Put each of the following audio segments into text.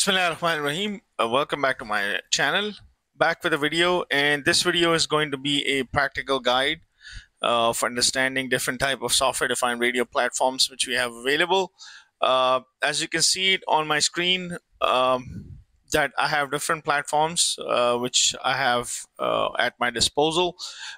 Bismillahirrahmanirrahim. Welcome back to my channel. Back with a video, and this video is going to be a practical guide for understanding different type of software-defined radio platforms which we have available. As you can see it on my screen, that I have different platforms which I have at my disposal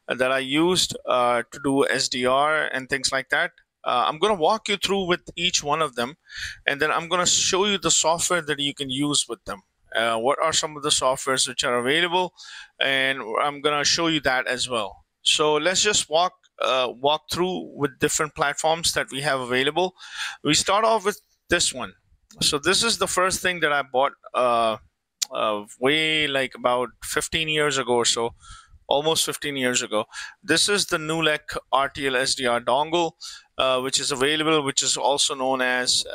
that I used to do SDR and things like that. I'm going to walk you through with each one of them, and then I'm going to show you the software that you can use with them. What are some of the softwares which are available, and I'm going to show you that as well. So let's just walk through with different platforms that we have available. We start off with this one. So this is the first thing that I bought way like about 15 years ago or so. Almost 15 years ago. This is the NULEC RTL-SDR dongle, which is available, which is also known as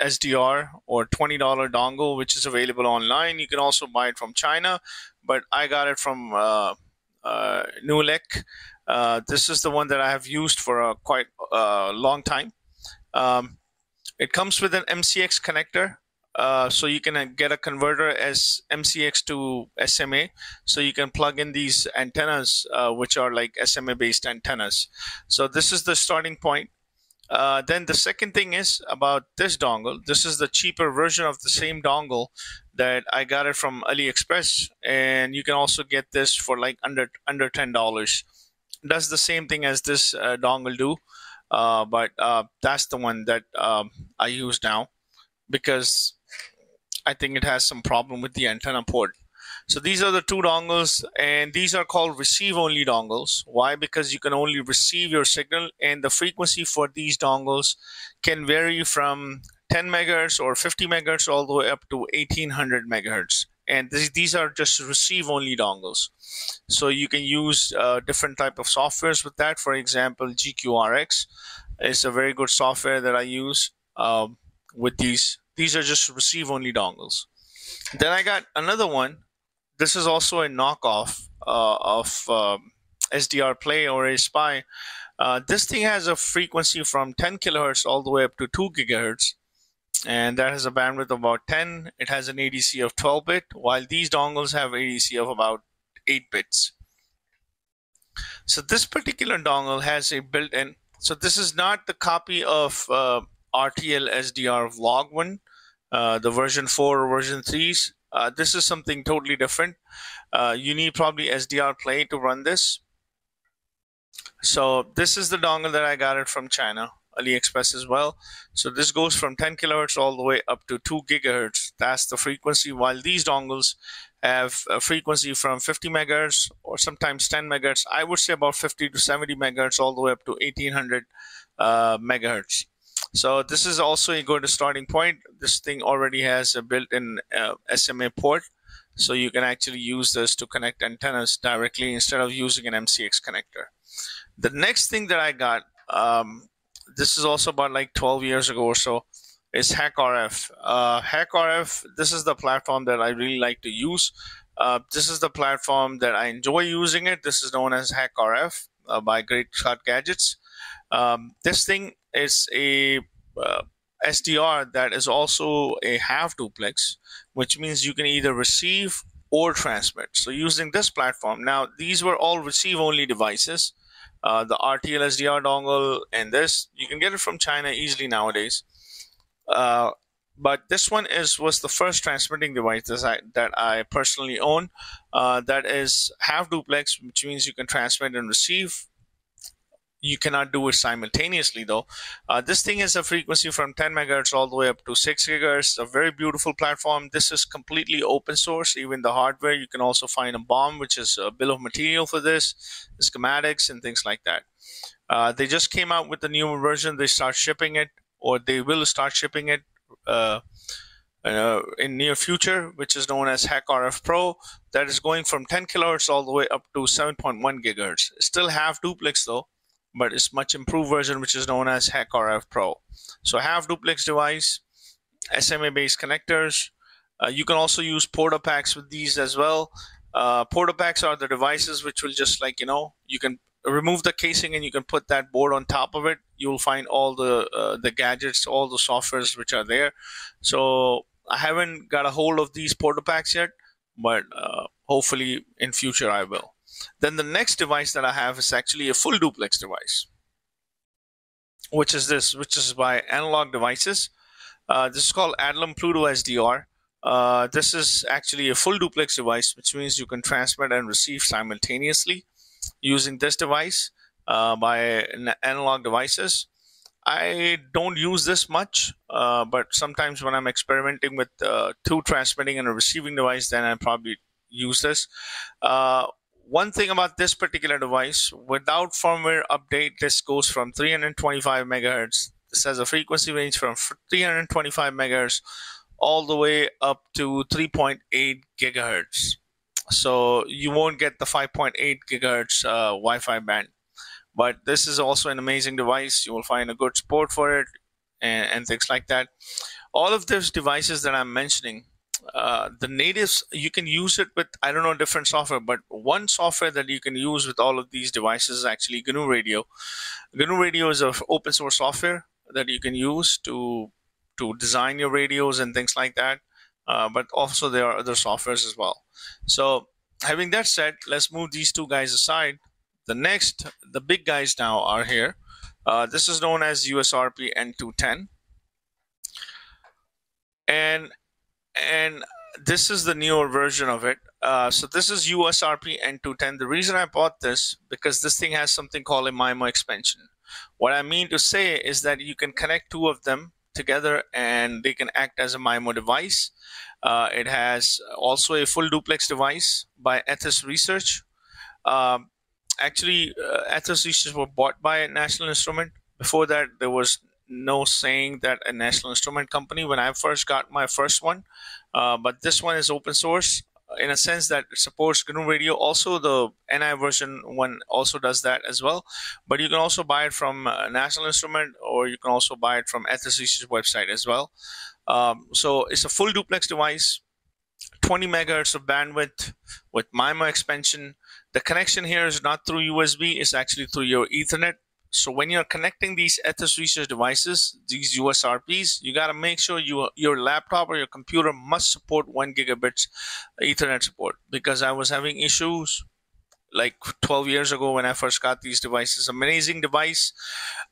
SDR or $20 dongle, which is available online. You can also buy it from China, but I got it from NULEC. This is the one that I have used for a quite long time. It comes with an MCX connector. So you can get a converter as MCX to SMA, so you can plug in these antennas which are like SMA based antennas. So this is the starting point. Then the second thing is about this dongle. This is the cheaper version of the same dongle that I got it from AliExpress, and you can also get this for like under $10. Does the same thing as this dongle do, but that's the one that I use now, because I think it has some problem with the antenna port. So these are the two dongles, and these are called receive-only dongles. Why? Because you can only receive your signal, and the frequency for these dongles can vary from 10 megahertz or 50 megahertz all the way up to 1800 megahertz. And these are just receive-only dongles. So you can use different type of softwares with that. For example, GQRX is a very good software that I use with these. These are just receive-only dongles. Then I got another one. This is also a knockoff of SDR Play or AirSpy. This thing has a frequency from 10 kilohertz all the way up to 2 gigahertz, and that has a bandwidth of about 10. It has an ADC of 12 bit, while these dongles have ADC of about 8 bits. So this particular dongle has a built-in. So this is not the copy of RTL-SDR Vlog one, the version 4 or version 3s. This is something totally different. You need probably SDR Play to run this. So this is the dongle that I got it from China, AliExpress as well. So this goes from 10 kilohertz all the way up to 2 gigahertz. That's the frequency, while these dongles have a frequency from 50 megahertz or sometimes 10 megahertz. I would say about 50 to 70 megahertz all the way up to 1800 megahertz. So this is also a good starting point. This thing already has a built-in SMA port, so you can actually use this to connect antennas directly instead of using an MCX connector. The next thing that I got, this is also about like 12 years ago or so, is HackRF. HackRF, this is the platform that I really like to use. This is the platform that I enjoy using it. This is known as HackRF by Great Scott Gadgets. This thing is a SDR that is also a half duplex, which means you can either receive or transmit. So using this platform, now these were all receive-only devices. The RTL-SDR dongle and this, you can get it from China easily nowadays. But this one was the first transmitting device that I personally own. That is half duplex, which means you can transmit and receive. You cannot do it simultaneously though. This thing has a frequency from 10 megahertz all the way up to 6 gigahertz. A very beautiful platform. This is completely open source, even the hardware. You can also find a BOM, which is a bill of material for this, schematics and things like that. They just came out with the new version. They start shipping it, or they will start shipping it in near future, which is known as HackRF Pro. That is going from 10 kilohertz all the way up to 7.1 gigahertz. It's still half duplex though, but it's much improved version, which is known as HackRF Pro. So half duplex device, SMA based connectors. You can also use porta packs with these as well. Porta packs are the devices which will just like, you can remove the casing and you can put that board on top of it. You'll find all the gadgets, all the softwares which are there. So I haven't got a hold of these porta packs yet, but hopefully in future I will. Then the next device that I have is actually a full duplex device, which is this, which is by Analog Devices. This is called ADALM PlutoSDR. This is actually a full duplex device, which means you can transmit and receive simultaneously using this device by Analog Devices. I don't use this much, but sometimes when I'm experimenting with two transmitting and a receiving device, then I probably use this. One thing about this particular device, without firmware update, this goes from 325 megahertz. This has a frequency range from 325 megahertz all the way up to 3.8 gigahertz. So you won't get the 5.8 gigahertz Wi-Fi band. But this is also an amazing device. You will find a good support for it and things like that. All of these devices that I'm mentioning, the natives, you can use it with, I don't know, different software, but one software that you can use with all of these devices is actually GNURadio. GNURadio is an open source software that you can use to design your radios and things like that. But also there are other softwares as well. So having that said, let's move these two guys aside. The big guys now are here. This is known as USRP N210. And this is the newer version of it. So this is USRP N210. The reason I bought this, because this thing has something called a MIMO expansion. What I mean to say is that you can connect two of them together and they can act as a MIMO device. It has also a full duplex device by Ethos Research. Actually, Ethos Research were bought by a National Instrument. Before that, there was no saying that a National Instrument company when I first got my first one. But this one is open source in a sense that it supports GNURadio. Also, the NI version one also does that as well. But you can also buy it from National Instrument, or you can also buy it from Ethos Research website as well. So it's a full duplex device, 20 megahertz of bandwidth with MIMO expansion. The connection here is not through USB, it's actually through your Ethernet. So when you're connecting these Ethos Research devices, these USRPs, you got to make sure your laptop or your computer must support 1 gigabit Ethernet support, because I was having issues like 12 years ago when I first got these devices. Amazing device.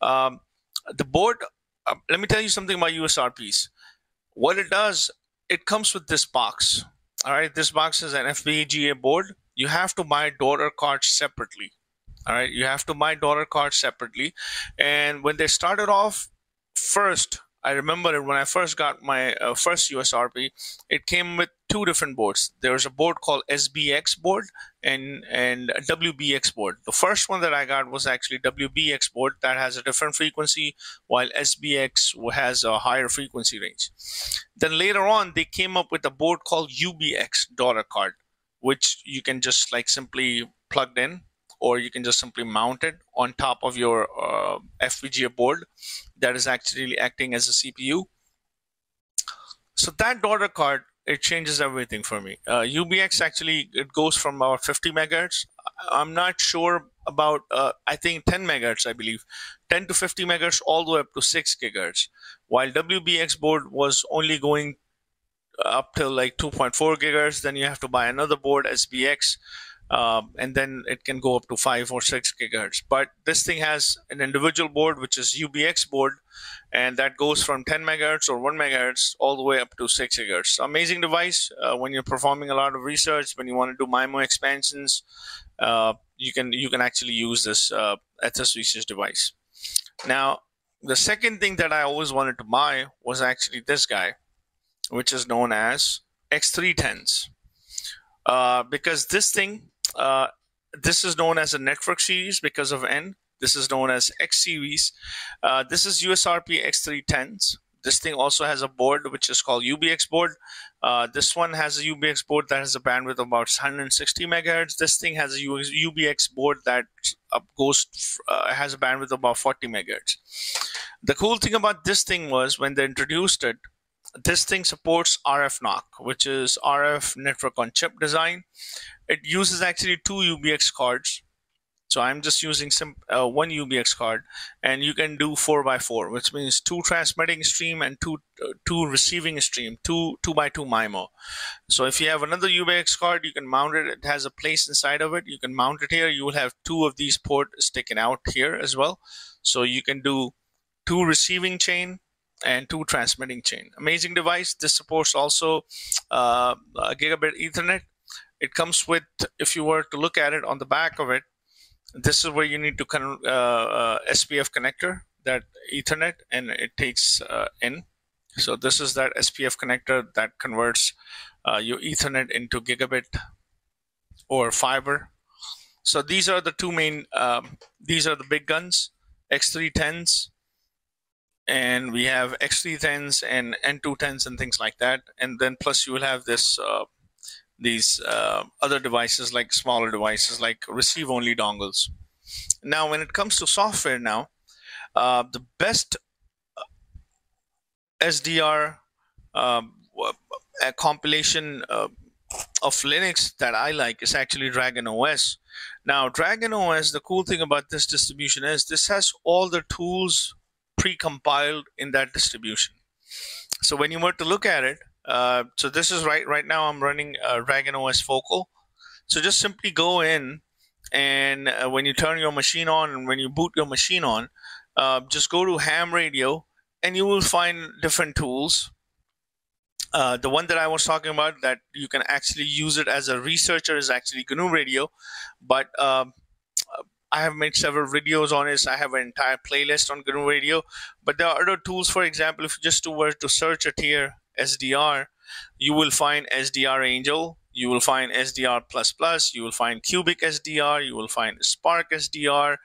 The board, let me tell you something about USRPs. What it does, it comes with this box. All right, this box is an FPGA board. You have to buy daughter cards separately. All right, you have to buy daughter cards separately. And when they started off, first, I remember it when I first got my first USRP, it came with two different boards. There was a board called SBX board and WBX board. The first one that I got was actually WBX board that has a different frequency, while SBX has a higher frequency range. Then later on, they came up with a board called UBX daughter card, which you can just like simply plug in, or you can just simply mount it on top of your FPGA board that is actually acting as a CPU. So that daughter card, it changes everything for me. UBX actually, it goes from about 50 megahertz. I'm not sure about, I think 10 megahertz, I believe. 10 to 50 megahertz all the way up to 6 gigahertz. While WBX board was only going up till like 2.4 gigahertz. Then you have to buy another board, SBX. And then it can go up to 5 or 6 gigahertz. But this thing has an individual board, which is UBX board, and that goes from 10 megahertz or 1 megahertz all the way up to 6 gigahertz. Amazing device when you're performing a lot of research, when you want to do MIMO expansions. You can actually use this Ethos Research device. Now, the second thing that I always wanted to buy was actually this guy, which is known as X310s. Because this thing, this is known as a network series because of N. This is known as X series. This is USRP X310s. This thing also has a board which is called UBX board. This one has a UBX board that has a bandwidth of about 160 megahertz. This thing has a UBX board that has a bandwidth of about 40 megahertz. The cool thing about this thing was when they introduced it, this thing supports RF NOC, which is RF network on chip design. It uses actually two UBX cards. So I'm just using one UBX card, and you can do 4x4, which means 2 transmitting stream and two receiving stream, 2x2 MIMO. So if you have another UBX card, you can mount it. It has a place inside of it. You can mount it here. You will have 2 of these ports sticking out here as well. So you can do 2 receiving chain and 2 transmitting chain. Amazing device. This supports also gigabit Ethernet. It comes with, if you were to look at it on the back of it, this is where you need to SPF connector, that Ethernet, and it takes in. So this is that SPF connector that converts your Ethernet into gigabit or fiber. So these are the 2 main, these are the big guns, X310s, and we have X310s and N210s and things like that. And then plus you will have this these other devices, like smaller devices like receive only dongles. Now when it comes to software now, the best SDR compilation of Linux that I like is actually Dragon OS. Now Dragon OS, the cool thing about this distribution is this has all the tools pre-compiled in that distribution. So when you were to look at it, so this is right now I'm running Dragon OS Focal. So just simply go in, and when you turn your machine on and when you boot your machine on, just go to ham radio and you will find different tools. The one that I was talking about that you can actually use it as a researcher is actually GNURadio, but I have made several videos on it. I have an entire playlist on GNURadio, but there are other tools. For example, if you just were to search a tier SDR, you will find SDRangel, you will find SDR++, you will find Cubic SDR, you will find Spark SDR,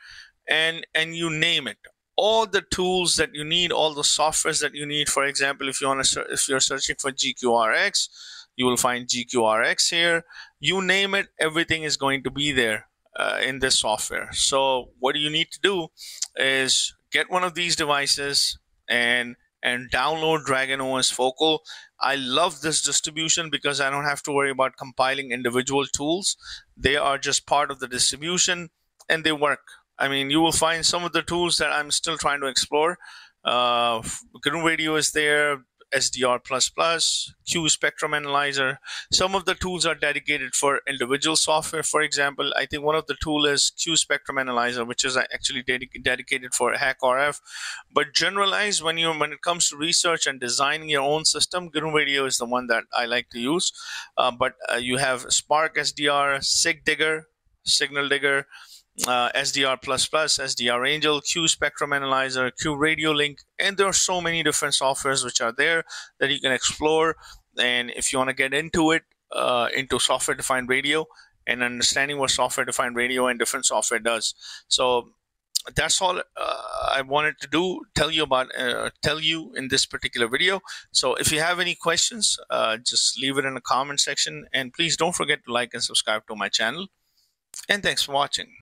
and you name it. All the tools that you need, all the softwares that you need. For example, if you're searching for GQRX, you will find GQRX here. You name it, everything is going to be there in this software. So what you need to do is get one of these devices and download Dragon OS Focal. I love this distribution because I don't have to worry about compiling individual tools. They are just part of the distribution and they work. I mean, you will find some of the tools that I'm still trying to explore. GNURadio is there, SDR++, Q Spectrum Analyzer. Some of the tools are dedicated for individual software. For example, I think one of the tools is Q Spectrum Analyzer, which is actually dedicated for HackRF. But generalized, when it comes to research and designing your own system, GNURadio is the one that I like to use. But you have Spark SDR, SIG Digger, Signal Digger, SDR++, SDRangel, Q Spectrum Analyzer, Q Radio Link, and there are so many different softwares which are there that you can explore. And if you want to get into it, into software-defined radio and understanding what software-defined radio and different software does. So that's all I wanted to tell you in this particular video. So if you have any questions, just leave it in the comment section, and please don't forget to like and subscribe to my channel. And thanks for watching.